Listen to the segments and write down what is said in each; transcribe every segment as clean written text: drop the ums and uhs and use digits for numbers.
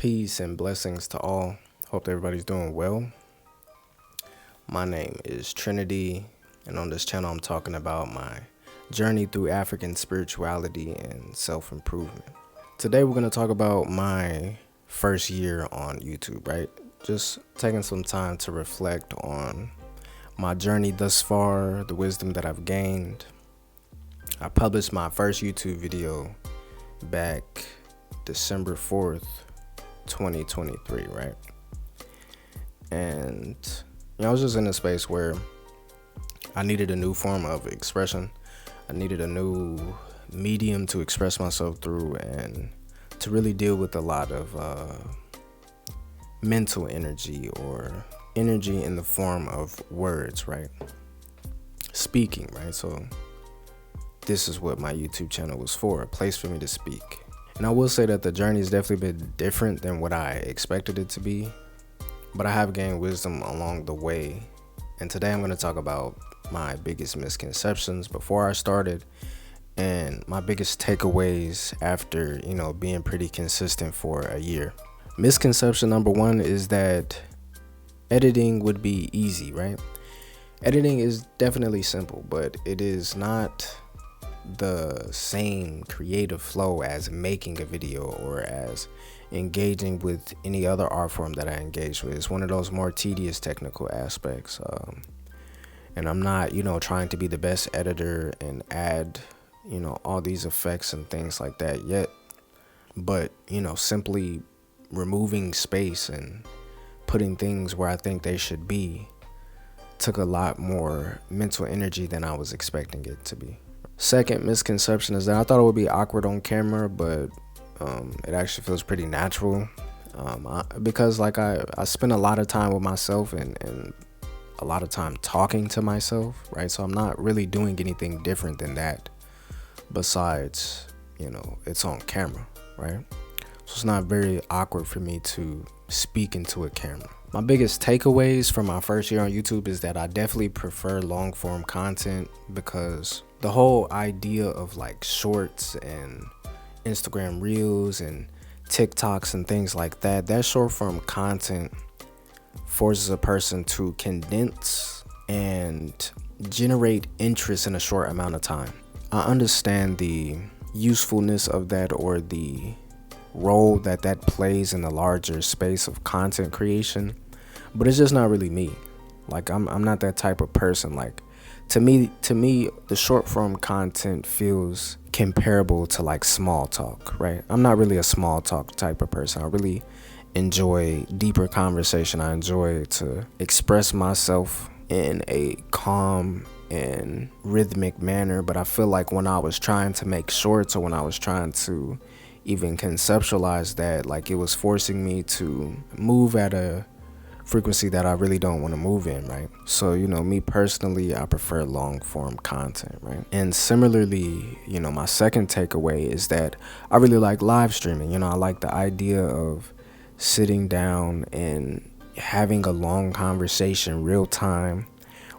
Peace and blessings to all. Hope everybody's doing well. My name is Trinity, and on this channel I'm talking about my journey through African spirituality and self-improvement. Today we're going to talk about my first year on YouTube, right? Just taking some time to reflect on my journey thus far, the wisdom that I've gained. I published my first YouTube video back December 4th, 2023, right? And I was just in a space where I needed a new form of expression. I needed a new medium to express myself through and to really deal with a lot of mental energy or energy in the form of words, right? Speaking, right? So this is what my YouTube channel was for, a place for me to speak. And I will say that the journey has definitely been different than what I expected it to be, but I have gained wisdom along the way. And today I'm going to talk about my biggest misconceptions before I started and my biggest takeaways after, being pretty consistent for a year. Misconception number one is that editing would be easy, right? Editing is definitely simple, but it is not the same creative flow as making a video or as engaging with any other art form that I engage with. It's one of those more tedious technical aspects. And I'm not, trying to be the best editor and add, all these effects and things like that yet. But, simply removing space and putting things where I think they should be took a lot more mental energy than I was expecting it to be. Second misconception is that I thought it would be awkward on camera, but it actually feels pretty natural because I spend a lot of time with myself and a lot of time talking to myself, right? So I'm not really doing anything different than that besides, it's on camera, right? So it's not very awkward for me to speak into a camera. My biggest takeaways from my first year on YouTube is that I definitely prefer long form content because the whole idea of like shorts and Instagram reels and TikToks and things like that, that short form content forces a person to condense and generate interest in a short amount of time. I understand the usefulness of that or the role that plays in the larger space of content creation, but it's just not really me. Like I'm not that type of person. Like to me the short form content feels comparable to like small talk, right? I'm not really a small talk type of person. I really enjoy deeper conversation. I enjoy to express myself in a calm and rhythmic manner, but I feel like when I was trying to make shorts or when I was trying to even conceptualize that, like it was forcing me to move at a frequency that I really don't want to move in, right? So, me personally, I prefer long form content, right? And similarly, my second takeaway is that I really like live streaming. I like the idea of sitting down and having a long conversation real time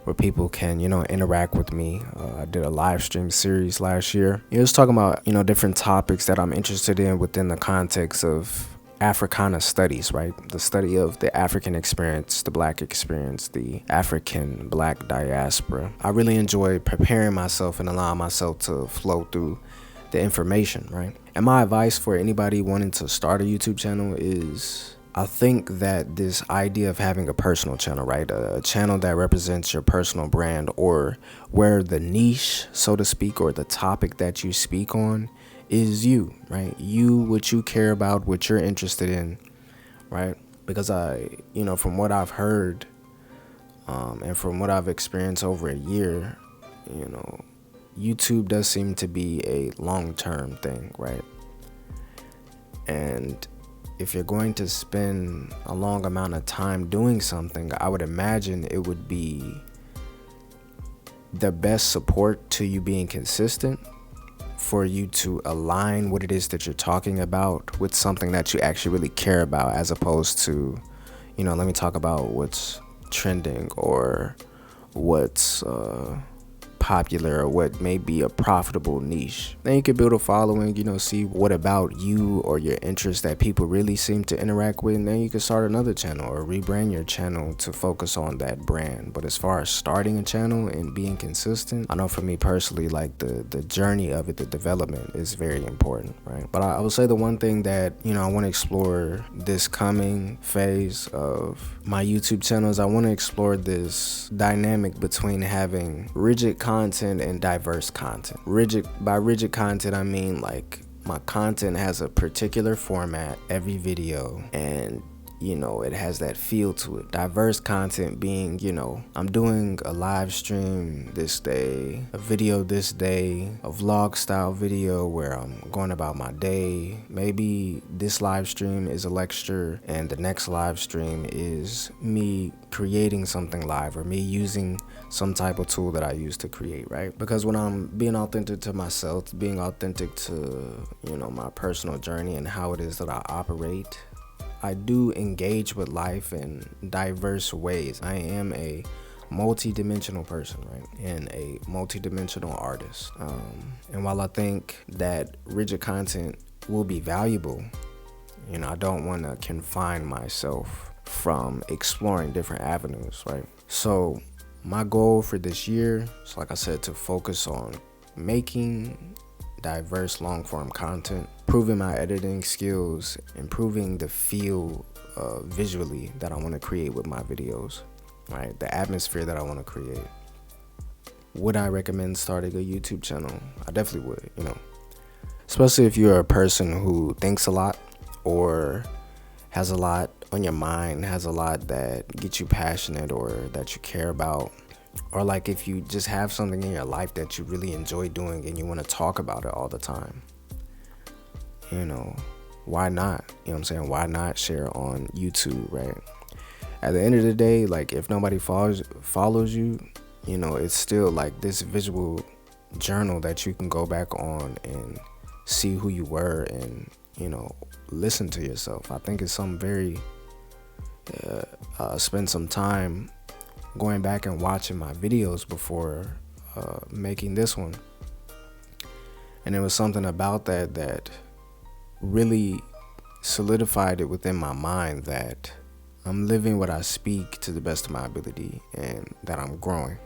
where people can, interact with me. I did a live stream series last year. It was talking about, different topics that I'm interested in within the context of Africana studies, right? The study of the African experience, the Black experience, the African Black diaspora. I really enjoy preparing myself and allowing myself to flow through the information, right? And my advice for anybody wanting to start a YouTube channel is, I think that this idea of having a personal channel, right? A channel that represents your personal brand or where the niche, so to speak, or the topic that you speak on is you, right? You, what you care about, what you're interested in, right? Because from what I've heard and from what I've experienced over a year, YouTube does seem to be a long-term thing, right? And if you're going to spend a long amount of time doing something, I would imagine it would be the best support to you being consistent for you to align what it is that you're talking about with something that you actually really care about, as opposed to, let me talk about what's trending or what's popular or what may be a profitable niche. Then you can build a following, see what about you or your interests that people really seem to interact with, and then you can start another channel or rebrand your channel to focus on that brand. But as far as starting a channel and being consistent, I know for me personally, like the journey of it, the development is very important, right? But I would say the one thing that, I want to explore this coming phase of my YouTube channel is I want to explore this dynamic between having rigid content and diverse content. By rigid content, I mean like my content has a particular format every video, and it has that feel to it. Diverse content being, I'm doing a live stream this day, a video this day, a vlog style video where I'm going about my day. Maybe this live stream is a lecture and the next live stream is me creating something live or me using some type of tool that I use to create, right? Because when I'm being authentic to myself, being authentic to, my personal journey and how it is that I operate, I do engage with life in diverse ways. I am a multi-dimensional person, right? And a multi-dimensional artist. And while I think that rigid content will be valuable, I don't want to confine myself from exploring different avenues, right? So my goal for this year is, like I said, to focus on making diverse long-form content, improving my editing skills, improving the feel visually that I want to create with my videos, right? The atmosphere that I want to create. Would I recommend starting a YouTube channel? I definitely would, especially if you're a person who thinks a lot or has a lot on your mind, has a lot that gets you passionate or that you care about. Or like if you just have something in your life that you really enjoy doing and you want to talk about it all the time, why not? Why not share on YouTube, right? At the end of the day, like if nobody follows you, it's still like this visual journal that you can go back on and see who you were and, listen to yourself. I think it's something very, spend some time going back and watching my videos before making this one, and there was something about that really solidified it within my mind that I'm living what I speak to the best of my ability and that I'm growing,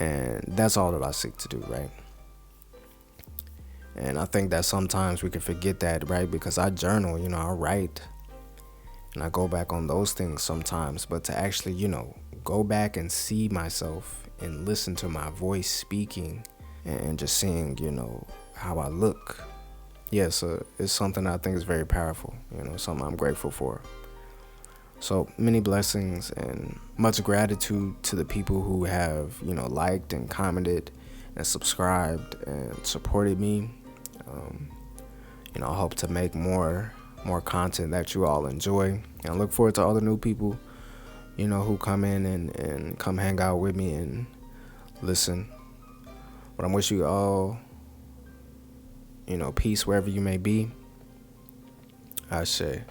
and that's all that I seek to do, right? And I think that sometimes we can forget that, right? Because I journal, I write and I go back on those things sometimes, but to actually, go back and see myself and listen to my voice speaking and just seeing, how I look. Yeah, so it's something I think is very powerful, something I'm grateful for. So many blessings and much gratitude to the people who have, liked and commented and subscribed and supported me. I hope to make more content that you all enjoy. And I look forward to all the new people who come in and come hang out with me and listen. But I wish you all, peace wherever you may be. I say.